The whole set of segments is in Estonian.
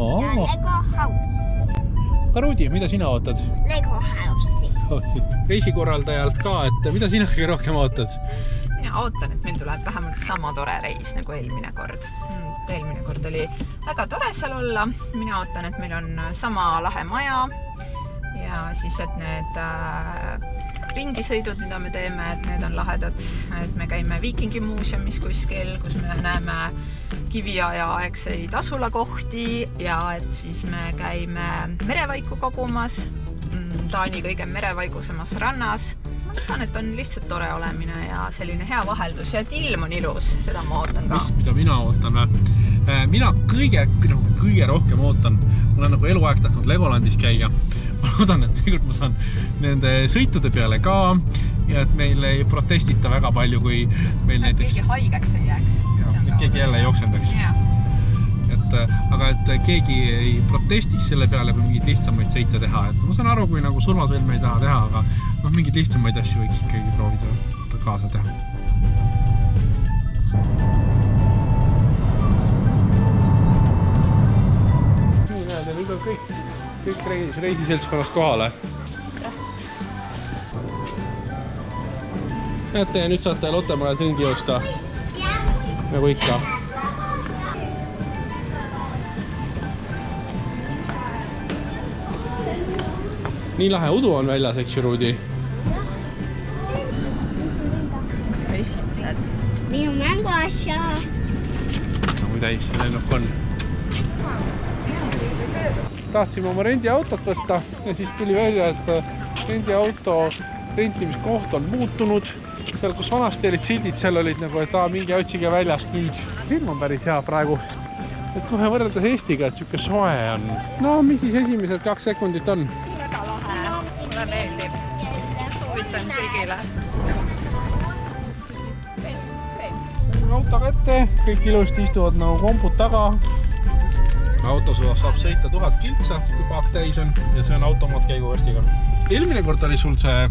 ja Lego House. Karudi, mida sina ootad? Lego House'i. Reisikorraldajalt ka, et mida sina kõige rohkem ootad? Mina ootan, et meil tuleb vähemalt sama tore reis nagu eelmine kord. Eelmine kord oli väga tore seal olla. Mina ootan, et meil on sama lahe maja ja siis, et need ringisõidud, mida me teeme, et need on lahedad. Et me käime Viikingimuuseumis kuskil, kus me näeme kiviaja-aegseid asulakohti ja et siis me käime merevaiku kogumas Taani kõige merevaigusemas rannas. Ma tahan, et on lihtsalt tore olemine ja selline hea vaheldus ja et ilm on ilus, seda ma ootan ka. Mida mina ootan? Mina kõige rohkem ootan. Ma olen nagu eluaeg tahtnud Legolandis käia. Ma loodan, et tegelikult ma saan nende sõitude peale ka ja et meil ei protestita väga palju, kui meil näiteks... Keegi haigeks ei jääks. Et keegi jälle ei joksendaks. Aga et keegi ei protestis selle peale, kui mingid lihtsamaid sõite teha. Et ma saan aru, kui nagu surmasõlme ei taha teha, aga mingid lihtsamaid asju võiks ikkagi proovida kaasa teha. Nii näed, nüüd on kõik reisiseltskonnas kohale. Näete, nüüd saate Lottemajas ringi joosta. Nagu ikka. Nii lahe udu on väljas, eks ju, Rudi? Esimesed. Minu mänguasja. Kui täis see lennuk on. Tahtsime oma rendiautot võtta ja siis tuli välja, et rendiauto rentimiskoht on muutunud. Seal, kus vanasti olid sildid, seal olid nagu, et mingi otsige väljast nüüd. Ilm on päris hea praegu. Et kohe võrreldes Eestiga, et siuke soe on. No, mis siis esimesed 2 sekundit on? Väga lahe. Mulle meeldib. Soovitan kõigile. Auto kätte, kõik ilusti istuvad nagu kompud taga. Auto saab sõita 1000 kiltsa, kui paak täis on ja see on automaatkäiguvorstiga. Eelmine kord oli sul see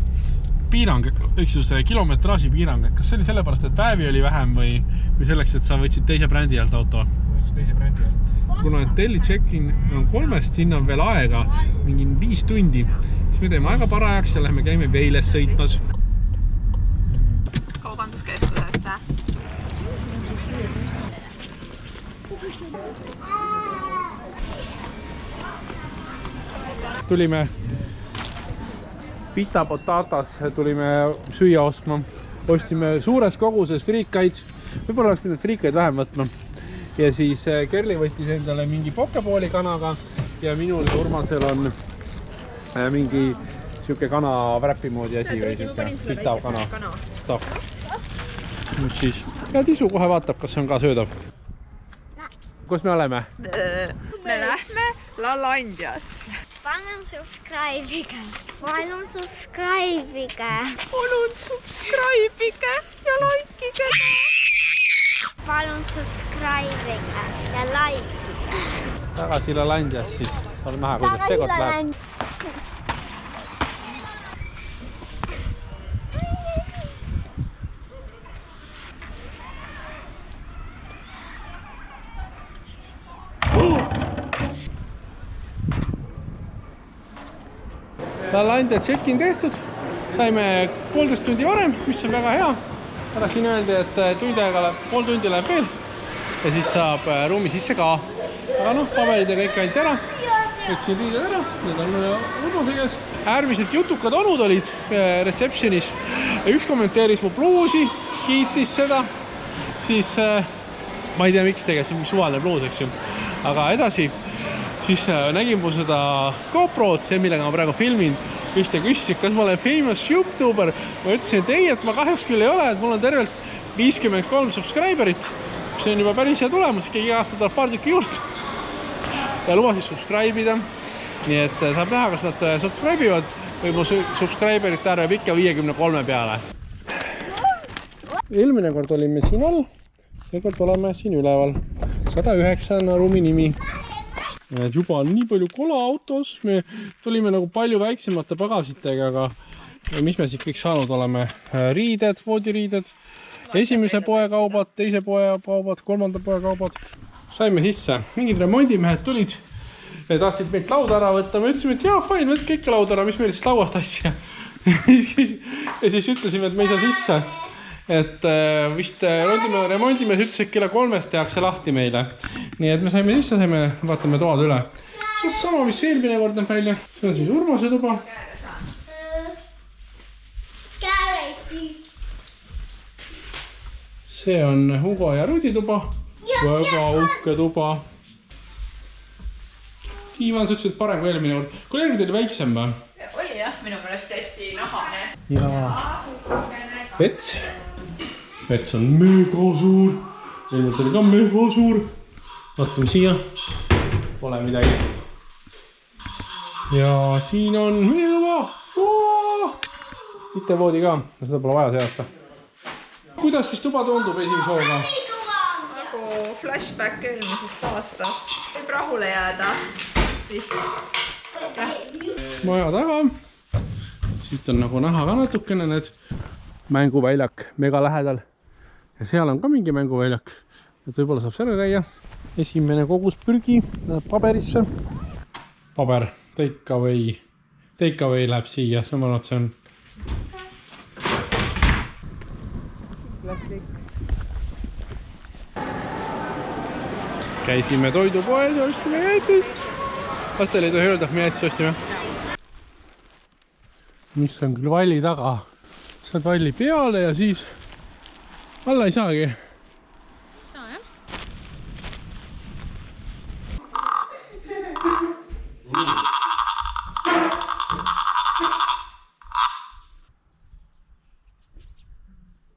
piirang, eks ju see kilometraaži piirang, et kas see oli sellepärast, et päevi oli vähem või selleks, et sa võtsid teise brändi alt auto? Võtsid teise brändi alt. Kuna Telli check-in on 3-st, sinna on veel aega, mingi 5 tundi, siis me teeme aega parajaks ja lähme käime Veiles sõitmas. Kaubanduskeskusesse. Tulime Pita Potatas, tulime süüa ostma. Ostime suures koguses friikaid. Võib-olla oleks pidanud friikaid vähem võtma. Ja siis Kerli võttis endale mingi pokepooli kanaga ja minul ja Urmasel on mingi siuke kana wrappi moodi asi või siuke pitav kana stuff. Nüüd siis. Ja Tisu kohe vaatab, kas see on ka söödav. Kus me oleme? Me lähme Lalandias. Palun subscribe'ige. Palun subscribe'ige. Palun subscribe'ige ja like'ige. Palun subscribe'ige ja like'ige. Tagasi Lalandias siis. On näha, kuidas see kord läheb. Lalandia check-in tehtud, saime 1,5 tundi varem, mis on väga hea. Ära siin öeldi, et pool tundi läheb veel ja siis saab ruumi sisse ka. Aga noh, paberid ja kõik ainult ära. Võtsin riided ära, need on Urmase käes. Äärmiselt jutukad onud olid receptionis. Üks kommenteeris mu bluusi, kiitis seda. Siis ma ei tea, miks tegelikult, see on suvaline bluus, eks ju. Aga edasi. Siis nägin mu seda GoPro'd, see millega ma praegu filmin, just ja küsisin, kas ma olen famous YouTuber. Ma ütlesin, et ei, et ma kahjuks küll ei ole, et mul on tervelt 53 subscriberit. See on juba päris hea tulemus, keegi aasta tuleb paar tükki juurde. Ja lubasid subscribe ida. Nii et saab näha, kas nad subscribe ivad või mu subscriberite arv ikka 53 peale. Eelmine kord olime siin all, seekord oleme siin üleval. 109 on ruumi nimi. Juba on nii palju kola autos, me tulime nagu palju väiksemate pagasitega, aga mis me siit kõik saanud oleme? Riided, voodiriided, esimese poe kaubad, teise poe kaubad, kolmanda poe kaubad. Saime sisse, mingid remondimehed tulid, tahtsid meilt lauda ära võtta, me ütlesime, et jaa, fine, võtke ikka lauda ära, mis meil siis lauast asja. Ja siis ütlesime, et me ei saa sisse. Et vist remondimees ütles, et kella 3 tehakse lahti meile. Nii et me saime sisse, vaatame toad üle. Suht sama, mis eelmine kord on välja. See on siis Urmase tuba. See on Hugo ja Rudi tuba. Väga uhke tuba. Diivan suhteliselt parem kui eelmine kord. Kui eelmine oli väiksem või? Oli jah, minu meelest hästi nahane. Ja vets. Vets on mega suur. Eelmine oli ka mega suur. Vaatame siia. Pole midagi. Ja siin on meie tuba. Mitte voodi ka. Seda pole vaja see aasta. Kuidas siis tuba tundub esimese hooga? Nagu flashback eelmisest aastast. Võib rahule jääda. Vist. Maja taga. Siit on nagu näha ka natukene need mänguväljak mega lähedal. Ja seal on ka mingi mänguväljak. Et võib-olla saab selle käia. Esimene kogus pürgi läheb paberisse. Paber, take away läheb siia. Samal otse on. Käisime toidupoes ja ostime jäätist. Lastel ei tohi öelda, et me jäätist ostime. Mis on küll valli taga. Saad valli peale ja siis alla ei saagi.